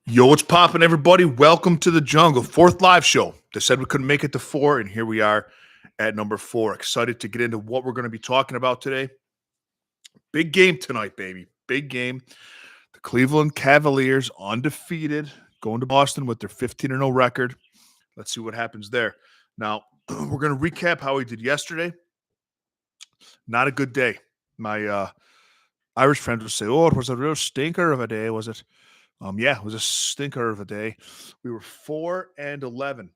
Yo, what's poppin', everybody? Welcome to the jungle, fourth live show. They said we couldn't make it to four, and here we are at number four. Excited to get into what we're going to be talking about today. Big game tonight, baby. Big game. The Cleveland Cavaliers undefeated, going to Boston with their 15-0 record. Let's see what happens there. Now, we're going to recap how we did yesterday. Not a good day. My Irish friends would say, "Oh, it was a real stinker of a day, was it?" Yeah, it was a stinker of a day. We were 4-11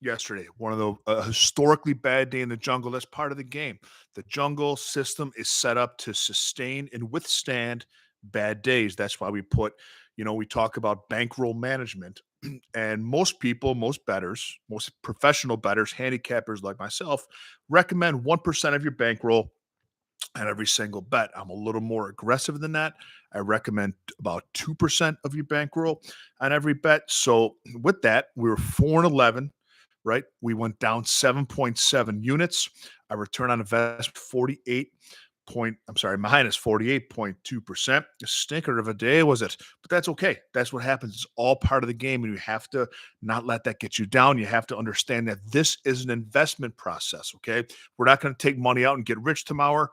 yesterday. One of the historically bad day in the jungle. That's part of the game. The jungle system is set up to sustain and withstand bad days. That's why we talk about bankroll management. And most people, most bettors, most professional bettors, handicappers like myself, recommend 1% of your bankroll at every single bet. I'm a little more aggressive than that. I recommend about 2% of your bankroll on every bet. So with that, we were 4-11, right? We went down 7.7 units. Our return on investment minus 48.2%. A stinker of a day, was it? But that's okay. That's what happens. It's all part of the game, and you have to not let that get you down. You have to understand that this is an investment process, okay? We're not going to take money out and get rich tomorrow,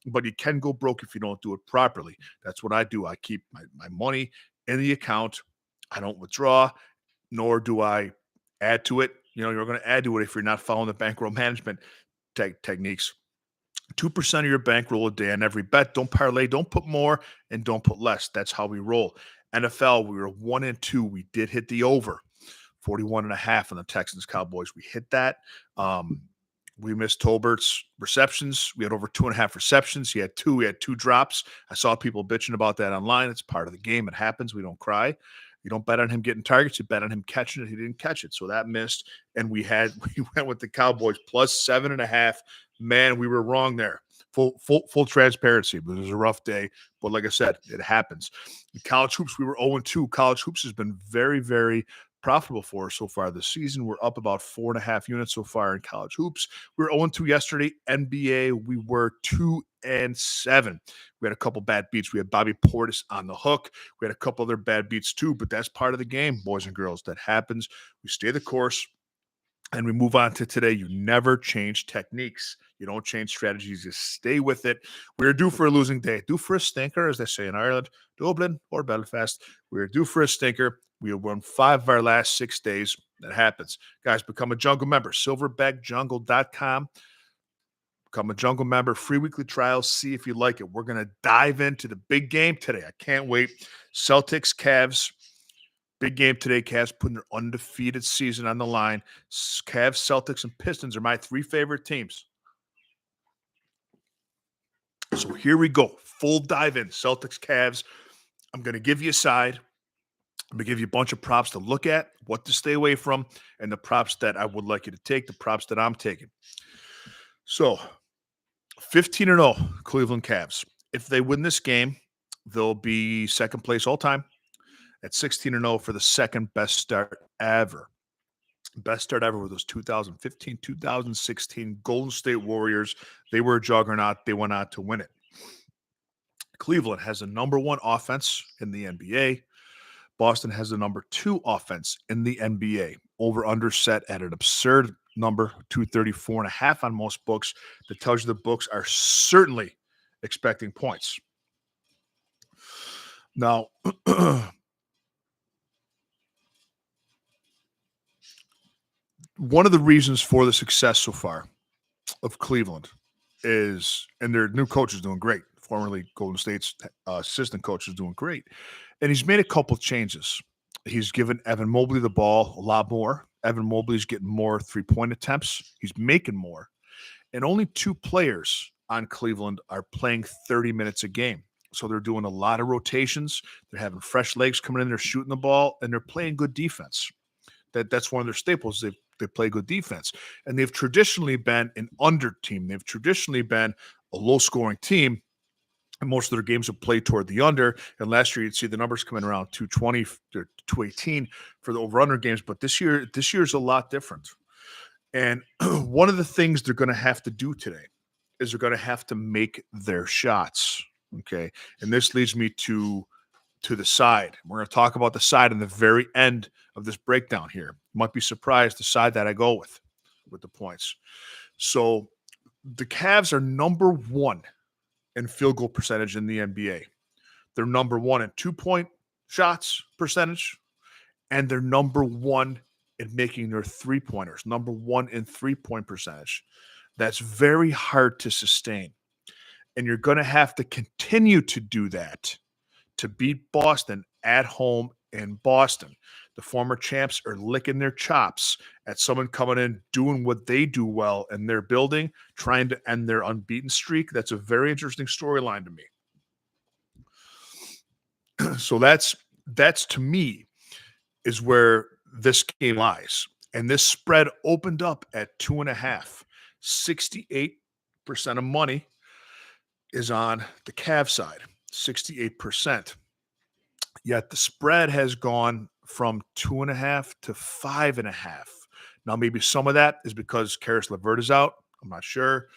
but you can go broke if you don't do it properly. That's what I do. I keep my money in the account. I don't withdraw, nor do I add to it. You're going to add to it if you're not following the bankroll management techniques. 2% of your bankroll a day on every bet. Don't parlay, don't put more, and don't put less. That's how we roll. NFL, we were 1-2. We did hit the over, 41.5 on the Texans Cowboys. We hit that. We missed Tolbert's receptions. We had over 2.5 receptions. He had two. We had 2 drops. I saw people bitching about that online. It's part of the game. It happens. We don't cry. You don't bet on him getting targets. You bet on him catching it. He didn't catch it. So that missed. And we went with the Cowboys plus 7.5. Man, we were wrong there. Full transparency. But it was a rough day. But like I said, it happens. In college hoops, we were 0-2. College hoops has been very, very profitable for us so far this season. We're up about 4.5 units so far in college hoops. We were 0-2 yesterday. NBA, we were 2-7. We had a couple bad beats. We had Bobby Portis on the hook. We had a couple other bad beats too, but that's part of the game, boys and girls. That happens. We stay the course. And we move on to today. You never change techniques. You don't change strategies. You stay with it. We're due for a losing day. Due for a stinker, as they say in Ireland, Dublin, or Belfast. We're due for a stinker. We have won 5 of our last 6 days. That happens. Guys, become a jungle member. Silverbackjungle.com. Become a jungle member. Free weekly trials. See if you like it. We're going to dive into the big game today. I can't wait. Celtics, Cavs. Big game today. Cavs putting their undefeated season on the line. Cavs, Celtics, and Pistons are my 3 favorite teams. So here we go. Full dive in. Celtics, Cavs. I'm going to give you a side. I'm going to give you a bunch of props to look at, what to stay away from, and the props that I would like you to take, the props that I'm taking. So 15-0 Cleveland Cavs. If they win this game, they'll be second place all time at 16-0 for the second best start ever. Best start ever with those 2015, 2016 Golden State Warriors. They were a juggernaut. They went on to win it. Cleveland has the number 1 offense in the NBA. Boston has the number 2 offense in the NBA. Over-under set at an absurd number, 234.5 on most books. That tells you the books are certainly expecting points. Now, one of the reasons for the success so far of Cleveland is, and their new coach is doing great. Formerly Golden State's assistant coach is doing great. And he's made a couple changes. He's given Evan Mobley the ball a lot more. Evan Mobley's getting more 3-point attempts. He's making more. And only 2 players on Cleveland are playing 30 minutes a game. So they're doing a lot of rotations. They're having fresh legs coming in. They're shooting the ball, and they're playing good defense. That's one of their staples. They play good defense. And they've traditionally been an under team. They've traditionally been a low-scoring team. And most of their games have played toward the under. And last year, you'd see the numbers coming around 220 to 218 for the over-under games. But this year is a lot different. And one of the things they're going to have to do today is they're going to have to make their shots. Okay. And this leads me to to the side. We're going to talk about the side in the very end of this breakdown here. You might be surprised the side that I go with the points. So the Cavs are number one in field goal percentage in the NBA. They're number one in 2-point shots percentage, and they're number one in making their three-pointers, number one in three-point percentage. That's very hard to sustain. And you're going to have to continue to do that to beat Boston at home in Boston. The former champs are licking their chops at someone coming in, doing what they do well in their building, trying to end their unbeaten streak. That's a very interesting storyline to me. So that's to me is where this game lies. And this spread opened up at 2.5. 68% of money is on the Cavs side, 68%. Yet the spread has gone from 2.5 to 5.5. Now, maybe some of that is because Caris LeVert is out. I'm not sure.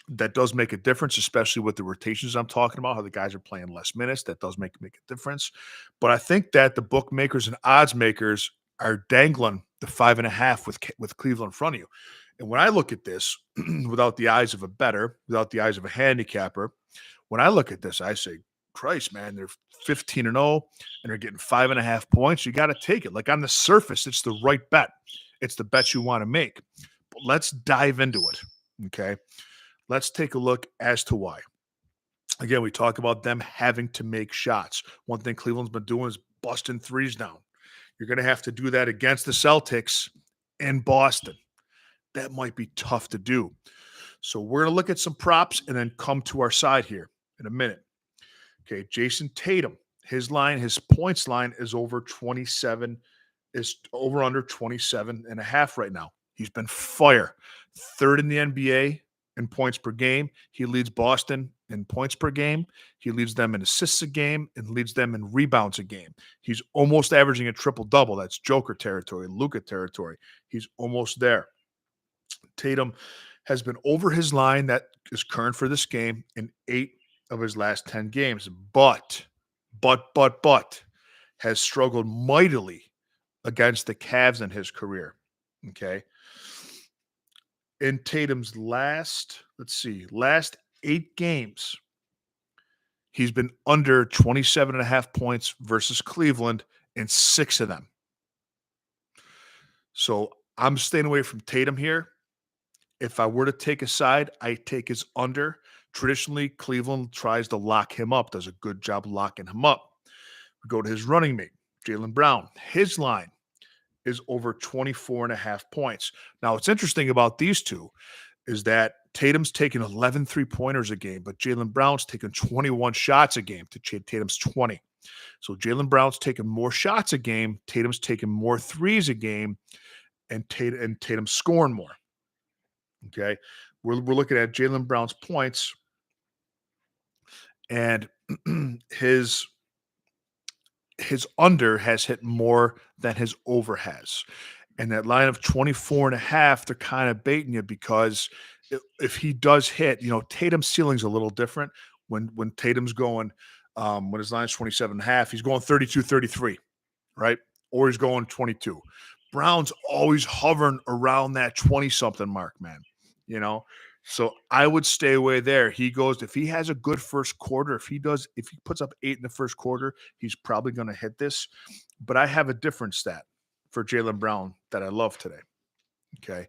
That does make a difference, especially with the rotations I'm talking about, how the guys are playing less minutes. That does make a difference. But I think that the bookmakers and odds makers are dangling the 5.5 with Cleveland in front of you. And when I look at this, without the eyes of a bettor, without the eyes of a handicapper, when I look at this, I say, Christ, man, they're 15-0 and they're getting 5.5 points. You got to take it. Like on the surface, it's the right bet. It's the bet you want to make. But let's dive into it. Okay. Let's take a look as to why. Again, we talk about them having to make shots. One thing Cleveland's been doing is busting threes down. You're going to have to do that against the Celtics in Boston. That might be tough to do. So we're going to look at some props and then come to our side here in a minute. Okay, Jason Tatum, his points line is over 27, is over under 27.5 right now. He's been fire. Third in the NBA in points per game. He leads Boston in points per game. He leads them in assists a game and leads them in rebounds a game. He's almost averaging a triple-double. That's Joker territory, Luka territory. He's almost there. Tatum has been over his line that is current for this game in 8 of his last 10 games, but has struggled mightily against the Cavs in his career. Okay. In Tatum's last 8 games, he's been under 27.5 points versus Cleveland in 6 of them. So I'm staying away from Tatum here. If I were to take a side, I take his under. Traditionally, Cleveland tries to lock him up, does a good job locking him up. We go to his running mate, Jaylen Brown. His line is over 24.5 points. Now, what's interesting about these two is that Tatum's taking 11 three-pointers a game, but Jaylen Brown's taking 21 shots a game to Tatum's 20. So Jaylen Brown's taking more shots a game, Tatum's taking more threes a game, and Tatum's scoring more. Okay, we're looking at Jaylen Brown's points, and his under has hit more than his over has. And that line of 24.5, they're kind of baiting you because if he does hit, Tatum's ceiling's a little different. When Tatum's going, when his line is 27.5, he's going 32, 33, right? Or he's going 22. Brown's always hovering around that 20-something mark, man. So I would stay away there. If he has a good first quarter, if he puts up 8 in the first quarter, he's probably going to hit this. But I have a different stat for Jaylen Brown that I love today. Okay.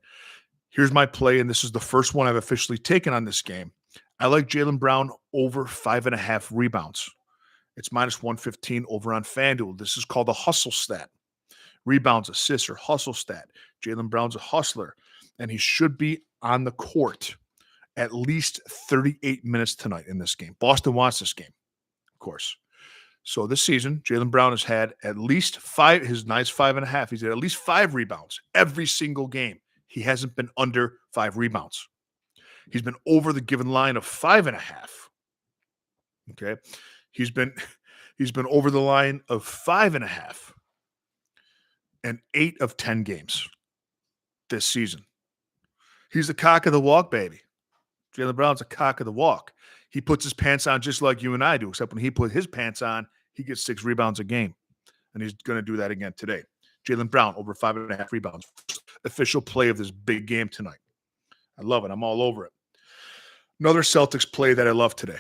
Here's my play, and this is the first one I've officially taken on this game. I like Jaylen Brown over 5.5 rebounds. It's -115 over on FanDuel. This is called a hustle stat. Rebounds, assists, or hustle stat. Jaylen Brown's a hustler, and he should be on the court at least 38 minutes tonight in this game. Boston wants this game, of course. So this season, Jaylen Brown has had at least 5, his nice 5.5. He's had at least 5 rebounds every single game. He hasn't been under 5 rebounds. He's been over the given line of 5.5. Okay. He's been over the line of 5.5 in 8 of 10 games this season. He's the cock of the walk, baby. Jaylen Brown's a cock of the walk. He puts his pants on just like you and I do, except when he put his pants on, he gets 6 rebounds a game. And he's going to do that again today. Jaylen Brown, over 5.5 rebounds. Official play of this big game tonight. I love it. I'm all over it. Another Celtics play that I love today.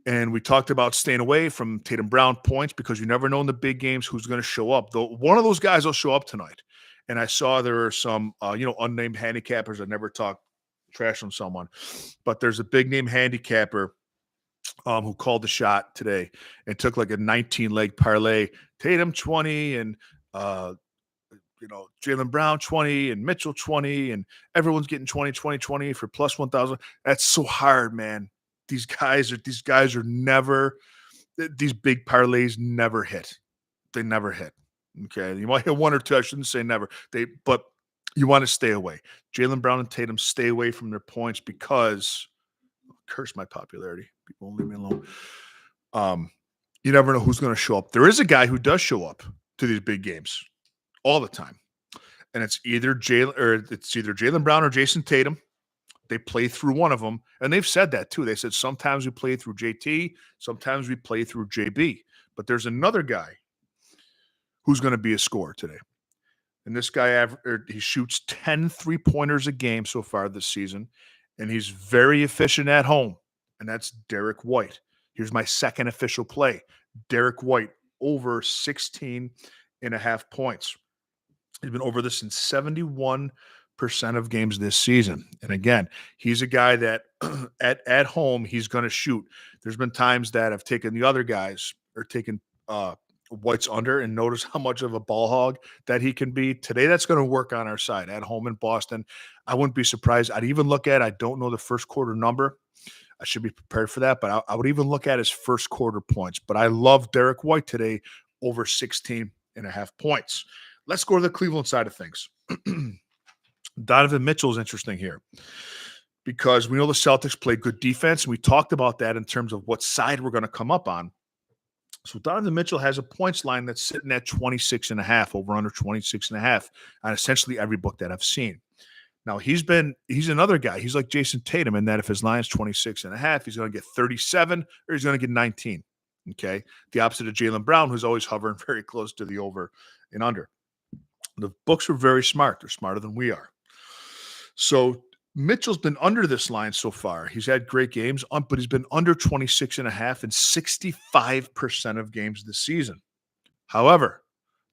And we talked about staying away from Tatum Brown points because you never know in the big games who's going to show up. Though one of those guys will show up tonight. And I saw there are some, unnamed handicappers. I never talk trash on someone, but there's a big name handicapper who called the shot today and took like a 19-leg parlay. Tatum 20 and Jaylen Brown 20 and Mitchell 20 and everyone's getting 20 for plus 1,000. That's so hard, man. These guys are never, these big parlays never hit. They never hit. Okay. You might hit one or two. I shouldn't say never. But you want to stay away. Jaylen Brown and Tatum stay away from their points because curse my popularity. People won't leave me alone. You never know who's going to show up. There is a guy who does show up to these big games all the time. And it's either Jaylen Brown or Jason Tatum. They play through one of them. And they've said that too. They said sometimes we play through JT, sometimes we play through JB. But there's another guy who's going to be a scorer today. And this guy, he shoots 10 3-pointers a game so far this season. And he's very efficient at home. And that's Derek White. Here's my second official play. Derek White over 16.5 points. He's been over this in 71% of games this season. And again, he's a guy that at home, he's going to shoot. There's been times that I've taken the other guys or taken White's under and notice how much of a ball hog that he can be. Today, that's going to work on our side at home in Boston. I wouldn't be surprised. I'd even look at, I don't know the first quarter number. I should be prepared for that, but I would even look at his first quarter points. But I love Derek White today over 16.5 points. Let's go to the Cleveland side of things. Donovan Mitchell is interesting here because we know the Celtics play good defense, and we talked about that in terms of what side we're going to come up on. So Donovan Mitchell has a points line that's sitting at 26.5, over under 26.5 on essentially every book that I've seen. Now, he's another guy. He's like Jason Tatum in that if his line's 26.5, he's going to get 37 or he's going to get 19. Okay. The opposite of Jaylen Brown, who's always hovering very close to the over and under. The books are very smart. They're smarter than we are. So Mitchell's been under this line so far. He's had great games, but he's been under 26.5 in 65% of games this season. However,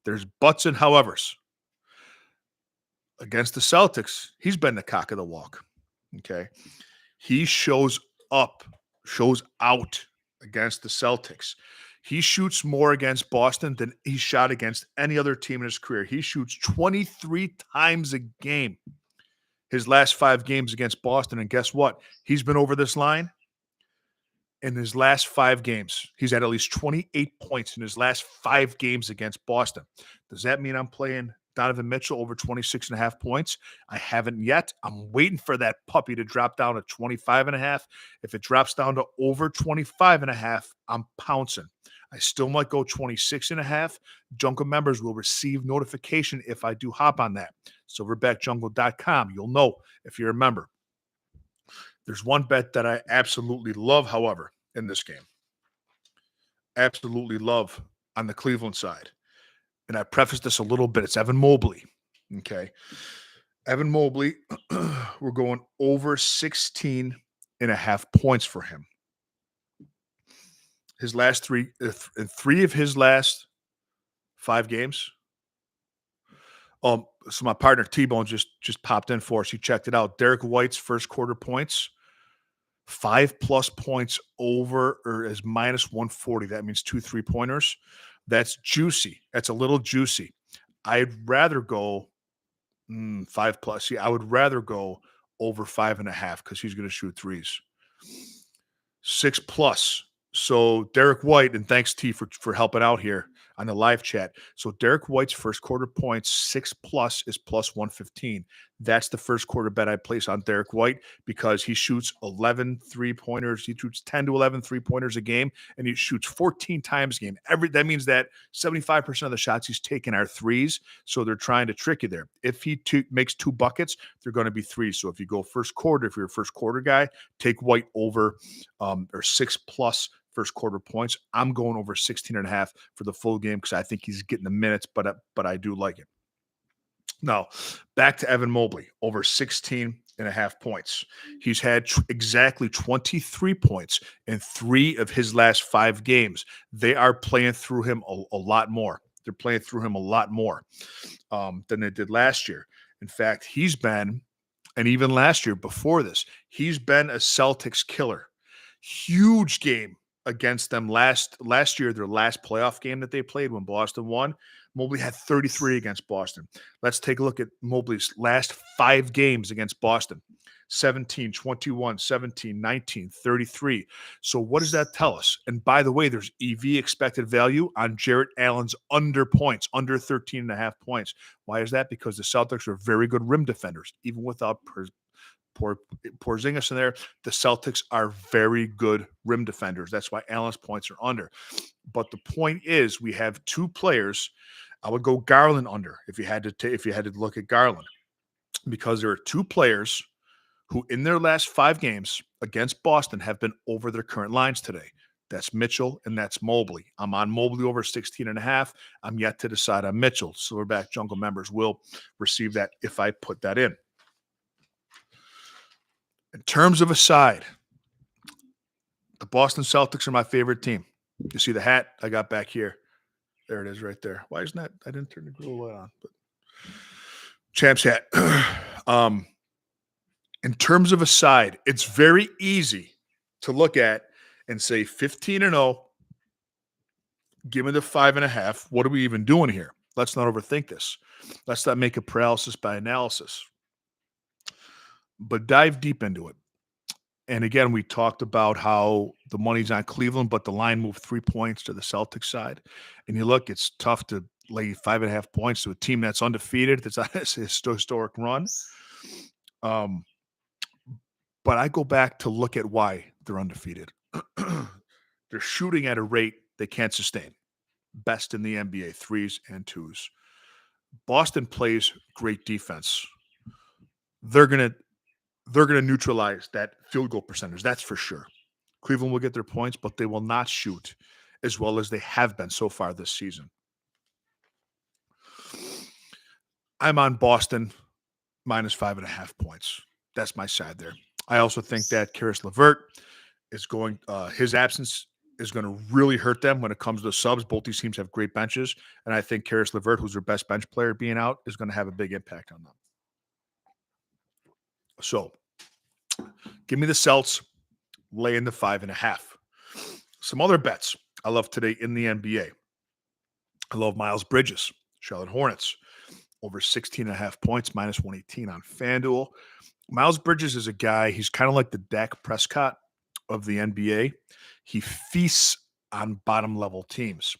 there's buts and howevers. Against the Celtics, he's been the cock of the walk. Okay. He shows out against the Celtics. He shoots more against Boston than he shot against any other team in his career. He shoots 23 times a game his last 5 games against Boston. And guess what? He's been over this line in his last 5 games. He's had at least 28 points in his last 5 games against Boston. Does that mean I'm playing Donovan Mitchell over 26.5 points? I haven't yet. I'm waiting for that puppy to drop down to 25.5. If it drops down to over 25.5, I'm pouncing. I still might go 26.5. Jungle members will receive notification if I do hop on that. Silverbackjungle.com. You'll know if you're a member. There's one bet that I absolutely love, however, in this game. Absolutely love on the Cleveland side. And I prefaced this a little bit. It's Evan Mobley. Okay. Evan Mobley, we're going over 16.5 points for him. His last 3 of his last 5 games. So my partner T-Bone just popped in for us. He checked it out. Derek White's first quarter points, 5+ points over or as minus 140. That means 2 3-pointers. That's juicy. That's a little juicy. I'd rather go 5+. Yeah, I would rather go over 5.5 because he's going to shoot threes. 6+. So Derek White, and thanks T for helping out here on the live chat. So Derek White's first quarter points, 6+ is plus 115. That's the first quarter bet I place on Derek White because he shoots 11 3-pointers. He shoots 10 to 11 3-pointers a game, and he shoots 14 times a game. That means that 75% of the shots he's taking are threes. So they're trying to trick you there. If he makes 2 buckets, they're going to be threes. So if you go first quarter, if you're a first quarter guy, take White over or 6+ first quarter points. I'm going over 16.5 for the full game because I think he's getting the minutes, but I do like it. Now, back to Evan Mobley, over 16.5 points. He's had exactly 23 points in 3 of his last 5 games. They are playing through him a lot more. They're playing through him a lot more than they did last year. In fact, he's been, and even last year before this, he's been a Celtics killer. Huge game against them last year, their last playoff game that they played when Boston won. Mobley had 33 against Boston. Let's take a look at Mobley's last 5 games against Boston. 17, 21, 17, 19, 33. So what does that tell us? And by the way, there's EV expected value on Jarrett Allen's under points, under 13.5 points. Why is that? Because the Celtics are very good rim defenders, even without Porzingis in there. The Celtics are very good rim defenders. That's why Allen's points are under. But the point is, we have 2 players. I would go Garland under if you had to look at Garland, because there are 2 players who in their last 5 games against Boston have been over their current lines today. That's Mitchell and that's Mobley. I'm on Mobley over 16.5. I'm yet to decide on Mitchell. Silverback Jungle members will receive that if I put that in. In terms of a side, the Boston Celtics are my favorite team. You see the hat I got back here? There it is right there. Why isn't that? I didn't turn the grill light on. But Champs hat. In terms of a side, it's very easy to look at and say 15-0. Give me the 5.5. What are we even doing here? Let's not overthink this. Let's not make a paralysis by analysis. But dive deep into it. And again, we talked about how the money's on Cleveland, but the line moved 3 points to the Celtics side. And you look, it's tough to lay 5.5 points to a team that's undefeated, that's on a historic run. But I go back to look at why they're undefeated. They're shooting at a rate they can't sustain. Best in the NBA, 3s and 2s. Boston plays great defense. They're going to neutralize that field goal percentage. That's for sure. Cleveland will get their points, but they will not shoot as well as they have been so far this season. I'm on Boston minus 5.5 points. That's my side there. I also think that Caris LeVert is going, his absence is going to really hurt them when it comes to the subs. Both these teams have great benches. And I think Caris LeVert, who's their best bench player, being out is going to have a big impact on them. So give me the Celts, lay in the 5.5. Some other bets I love today in the NBA. I love Miles Bridges, Charlotte Hornets, over 16.5 points, minus 118 on FanDuel. Miles Bridges is a guy, he's kind of like the Dak Prescott of the NBA. He feasts on bottom-level teams.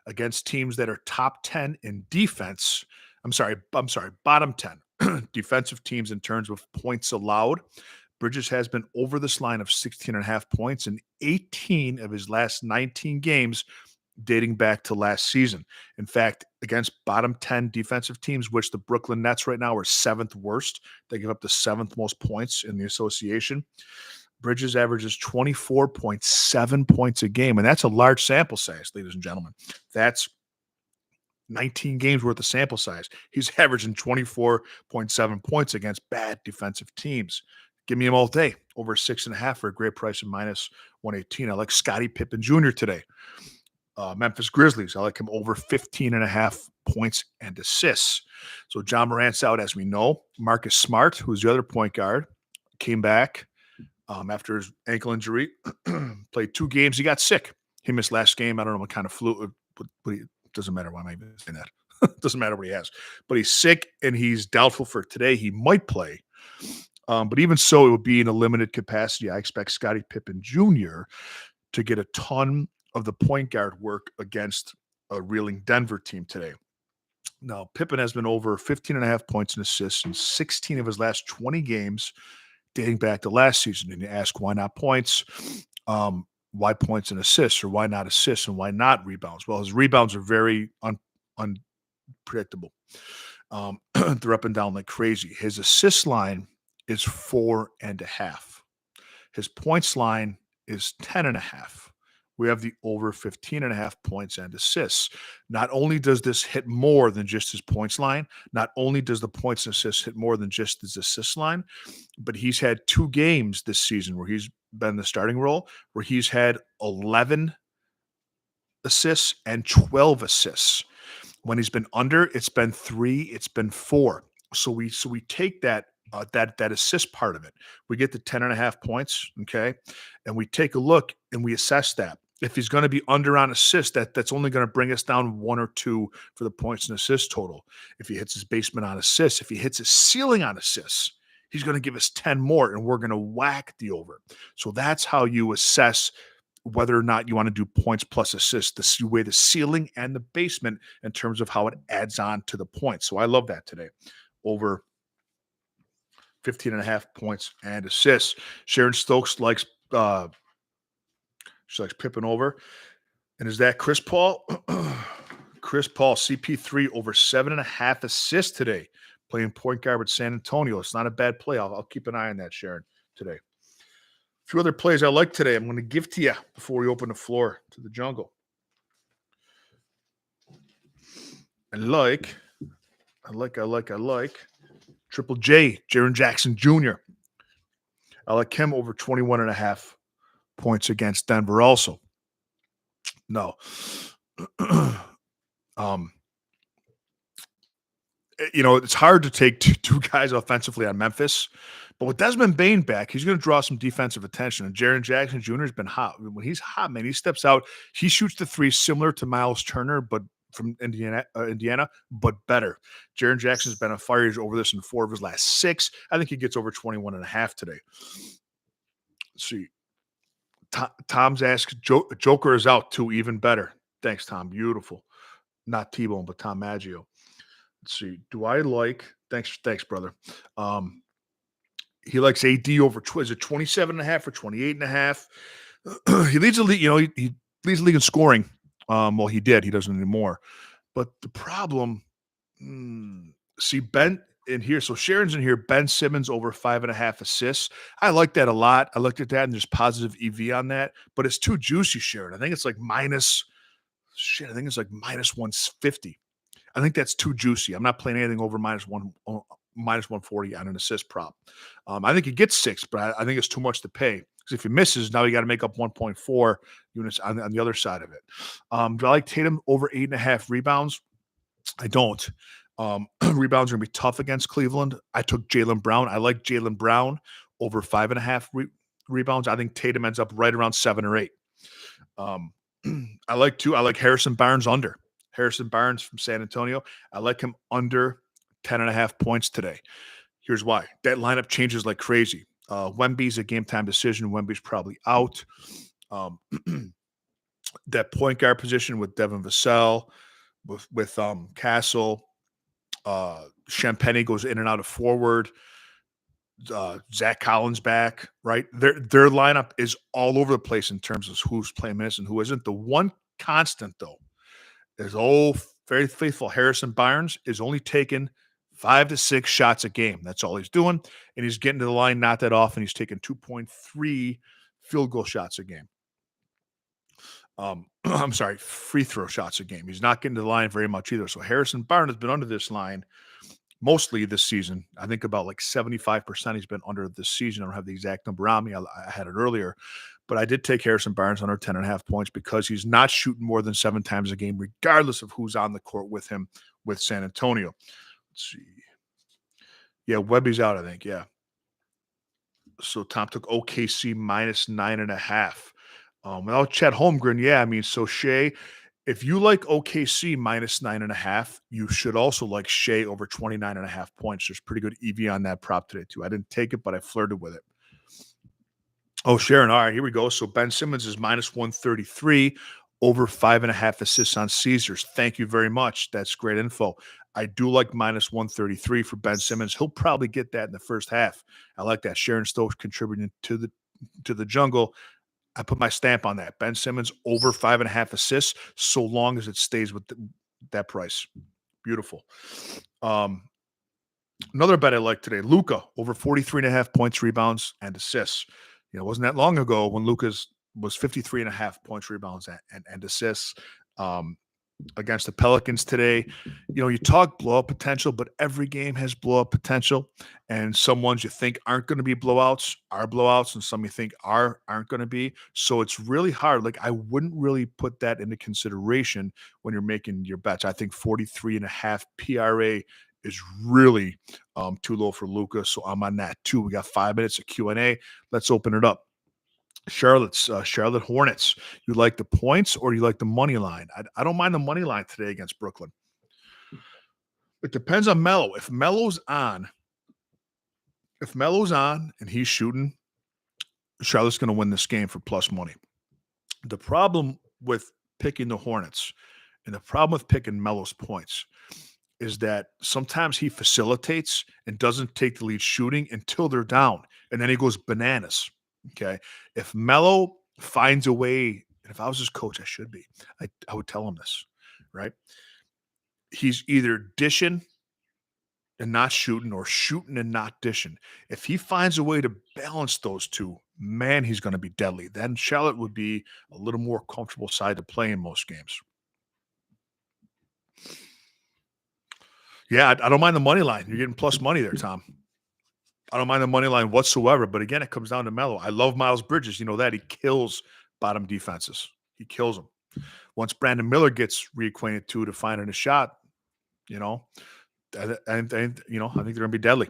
Against teams that are top 10 in defense. Bottom 10 defensive teams in terms of points allowed. Bridges has been over this line of 16.5 points in 18 of his last 19 games dating back to last season. In fact, against bottom 10 defensive teams, which the Brooklyn Nets right now are 7th worst, they give up the 7th most points in the association. Bridges averages 24.7 points a game, and that's a large sample size, ladies and gentlemen. That's 19 games worth of sample size. He's averaging 24.7 points against bad defensive teams. Give me him all day, over 6.5 for a great price of minus 118. I like Scottie Pippen Jr. today. Memphis Grizzlies, I like him over 15.5 points and assists. So John Morant's out, as we know. Marcus Smart, who's the other point guard, came back after his ankle injury, played 2 games. He got sick. He missed last game. I don't know what kind of flu, but it doesn't matter why I'm even saying that. Doesn't matter what he has. But he's sick, and he's doubtful for today. He might play. But even so, it would be in a limited capacity. I expect Scottie Pippen Jr. to get a ton of the point guard work against a reeling Denver team today. Now, Pippen has been over 15 and a half points and assists in 16 of his last 20 games dating back to last season. And you ask, why not points? Why points and assists, or why not assists, and why not rebounds? Well, his rebounds are very unpredictable. They're up and down like crazy. His assist line is 4.5. His points line is 10.5. We have the over 15.5 points and assists. Not only does this hit more than just his points line, not only does the points and assists hit more than just his assist line, but he's had 2 games this season where he's been the starting role, where he's had 11 assists and 12 assists. When he's been under, it's been 3, it's been 4. So we take that that assist part of it. We get the 10.5 points, okay? And we take a look and we assess that. If he's going to be under on assists, that's only going to bring us down 1 or 2 for the points and assists total. If he hits his basement on assists, if he hits his ceiling on assists, he's going to give us 10 more, and we're going to whack the over. So that's how you assess whether or not you want to do points plus assists, the way the ceiling and the basement in terms of how it adds on to the points. So I love that today. Over 15.5 points and assists. Sharon Stokes likes she likes Pippen over. And is that Chris Paul? Chris Paul, CP3 over 7.5 assists today, playing point guard with San Antonio. It's not a bad play. I'll keep an eye on that, Sharon, today. A few other plays I like today I'm going to give to you before we open the floor to the jungle. I like Triple J, Jaren Jackson Jr. I like him over 21.5 points against Denver also. No. It's hard to take two guys offensively on Memphis, but with Desmond Bane back, he's going to draw some defensive attention. And Jaren Jackson Jr. has been hot. When he's hot, man, he steps out. He shoots the 3 similar to Miles Turner, but from Indiana, but better. Jaren Jackson's been on fire. He's over this in 4 of his last 6. I think he gets over 21.5 today. Let's see. Tom's asked, Joker is out too, even better. Thanks, Tom. Beautiful. Not T-Bone, but Tom Maggio. Let's see. Do I like – thanks, brother. He likes AD over – is it 27.5 or 28.5? He leads the league, he leads the league in scoring. Well, he did. He doesn't anymore. But the problem see, Ben in here. So Sharon's in here. Ben Simmons over 5.5 assists. I like that a lot. I looked at that and there's positive EV on that, but it's too juicy, Sharon. I think it's like minus 150. I think that's too juicy. I'm not playing anything over minus 140 on an assist prop. I think he gets 6, but I think it's too much to pay. Because if he misses, now you got to make up 1.4 units on the other side of it. Do I like Tatum over 8.5 rebounds? I don't. Rebounds are going to be tough against Cleveland. I took Jaylen Brown. I like Jaylen Brown over 5.5 rebounds. I think Tatum ends up right around 7 or 8. I like Harrison Barnes under. Harrison Barnes from San Antonio. I like him under 10.5 points today. Here's why. That lineup changes like crazy. Wemby's a game-time decision. Wemby's probably out. That point guard position with Devin Vassell, with Castle, Champagny goes in and out of forward. Zach Collins back, right? Their lineup is all over the place in terms of who's playing minutes and who isn't. The one constant, though, is very faithful Harrison Barnes is only taking 5 to 6 shots a game. That's all he's doing. And he's getting to the line not that often. He's taking 2.3 field goal shots a game. I'm sorry, free throw shots a game. He's not getting to the line very much either. So Harrison Barnes has been under this line mostly this season. I think about like 75% he's been under this season. I don't have the exact number on me. I had it earlier. But I did take Harrison Barnes under 10.5 points because he's not shooting more than 7 times a game, regardless of who's on the court with him with San Antonio. Let's see. Yeah, Webby's out, I think. Yeah. So Tom took OKC minus 9.5. Without Chet Holmgren, yeah, I mean, so Shea, if you like OKC minus 9.5, you should also like Shea over 29.5 points. There's pretty good EV on that prop today, too. I didn't take it, but I flirted with it. Oh, Sharon, all right, here we go. So Ben Simmons is minus 133 over 5.5 assists on Caesars. Thank you very much. That's great info. I do like minus 133 for Ben Simmons. He'll probably get that in the first half. I like that. Sharon Stokes contributing to the jungle. I put my stamp on that. Ben Simmons over 5.5 assists, so long as it stays with that price. Beautiful. Another bet I like today, Luka over 43.5 points, rebounds, and assists. It wasn't that long ago when Luka's was 53.5 points, rebounds, and assists against the Pelicans today. You talk blowout potential, but every game has blowout potential. And some ones you think aren't going to be blowouts are blowouts, and some you think aren't going to be. So it's really hard. Like, I wouldn't really put that into consideration when you're making your bets. I think 43.5 PRA is really too low for Luka. So I'm on that too. We got 5 minutes of Q&A. Let's open it up. Charlotte Hornets. You like the points or you like the money line? I don't mind the money line today against Brooklyn. It depends on Melo. If Melo's on and he's shooting, Charlotte's going to win this game for plus money. The problem with picking the Hornets and the problem with picking Melo's points is that sometimes he facilitates and doesn't take the lead shooting until they're down, and then he goes bananas. Okay. If Melo finds a way, and if I was his coach, I should be, I would tell him this, right? He's either dishing and not shooting or shooting and not dishing. If he finds a way to balance those two, man, he's going to be deadly. Then Charlotte would be a little more comfortable side to play in most games. Yeah, I don't mind the money line. You're getting plus money there, Tom. I don't mind the money line whatsoever. But again, it comes down to Melo. I love Miles Bridges. You know that. He kills bottom defenses. He kills them. Once Brandon Miller gets reacquainted to finding a shot, and I think they're going to be deadly.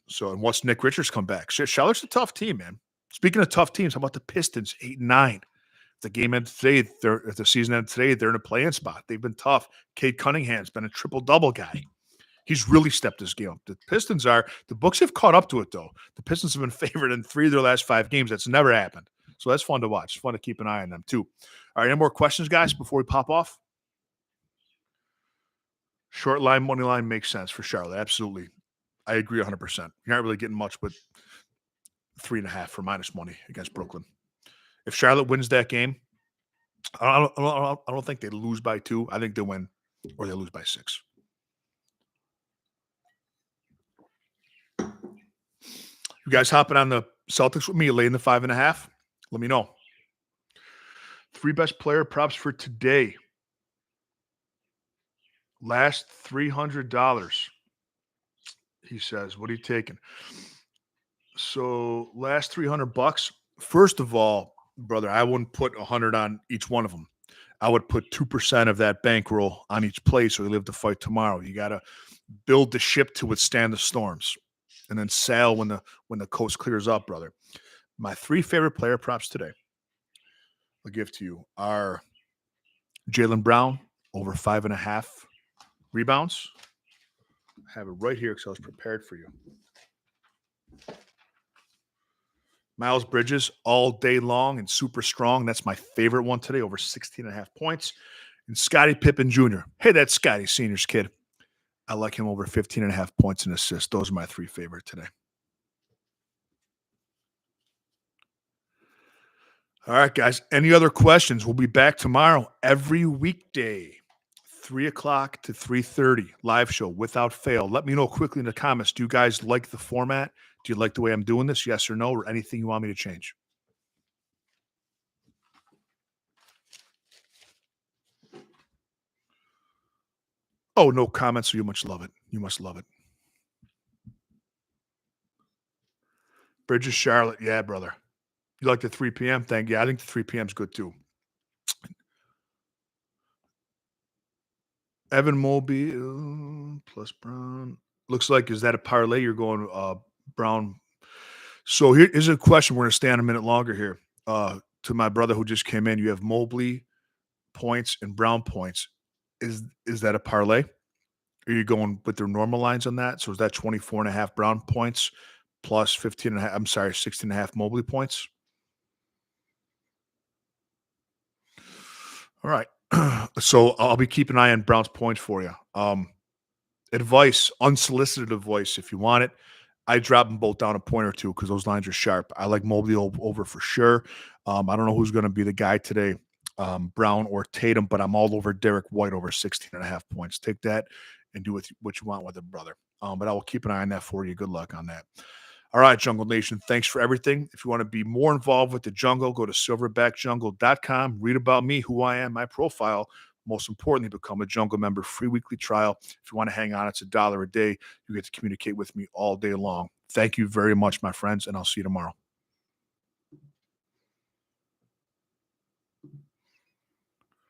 So, and once Nick Richards come back, Charlotte's a tough team, man. Speaking of tough teams, how about the Pistons, 8-9? If the game ended today, if the season ended today, they're in a play-in spot. They've been tough. Cade Cunningham's been a triple-double guy. He's really stepped his game up. The books have caught up to it, though. The Pistons have been favored in 3 of their last 5 games. That's never happened. So that's fun to watch. It's fun to keep an eye on them, too. All right, any more questions, guys, before we pop off? Short line, money line makes sense for Charlotte. Absolutely. I agree 100%. You're not really getting much with 3.5 for minus money against Brooklyn. If Charlotte wins that game, I don't think they lose by 2. I think they win or they lose by 6. You guys hopping on the Celtics with me, laying the 5.5? Let me know. 3 best player props for today. Last $300. He says, what are you taking? So last $300. First of all, brother, I wouldn't put 100 on each one of them. I would put 2% of that bankroll on each play so you live to fight tomorrow. You got to build the ship to withstand the storms and then sail when the coast clears up, brother. My 3 favorite player props today, I'll give to you, are Jaylen Brown over 5.5 rebounds. I have it right here because I was prepared for you. Miles Bridges all day long and super strong. That's my favorite one today, over 16.5 points. And Scottie Pippen Jr. Hey, that's Scottie Sr.'s kid. I like him over 15.5 points and assists. Those are my 3 favorite today. All right, guys. Any other questions? We'll be back tomorrow every weekday, 3 o'clock to 3:30, live show without fail. Let me know quickly in the comments. Do you guys like the format? Do you like the way I'm doing this? Yes or no, or anything you want me to change? Oh, no comments, so you must love it. You must love it. Bridges, Charlotte. Yeah, brother. You like the 3 p.m. thing? Yeah, I think the 3 p.m. is good too. Evan Mobley plus Brown. Looks like, is that a parlay? You're going Brown. So here's a question. We're going to stay on a minute longer here. To my brother who just came in, you have Mobley points and Brown points. Is that a parlay? Are you going with their normal lines on that? So is that 24.5 Brown points plus 15.5? I'm sorry, 16.5 Mobley points? All right. So I'll be keeping an eye on Brown's points for you. Advice, unsolicited advice, if you want it. I drop them both down a point or two because those lines are sharp. I like Mobley over for sure. I don't know who's going to be the guy today, Brown or Tatum, but I'm all over Derek White over 16 and a half points. Take that and do with what you want with it, brother. But I will keep an eye on that for you. Good luck on that. All right, Jungle Nation, thanks for everything. If you want to be more involved with the jungle, go to silverbackjungle.com. Read about me, who I am, my profile. Most importantly, become a jungle member, free weekly trial. If you want to hang on, it's $1 a day. You get to communicate with me all day long. Thank you very much, my friends, and I'll see you tomorrow.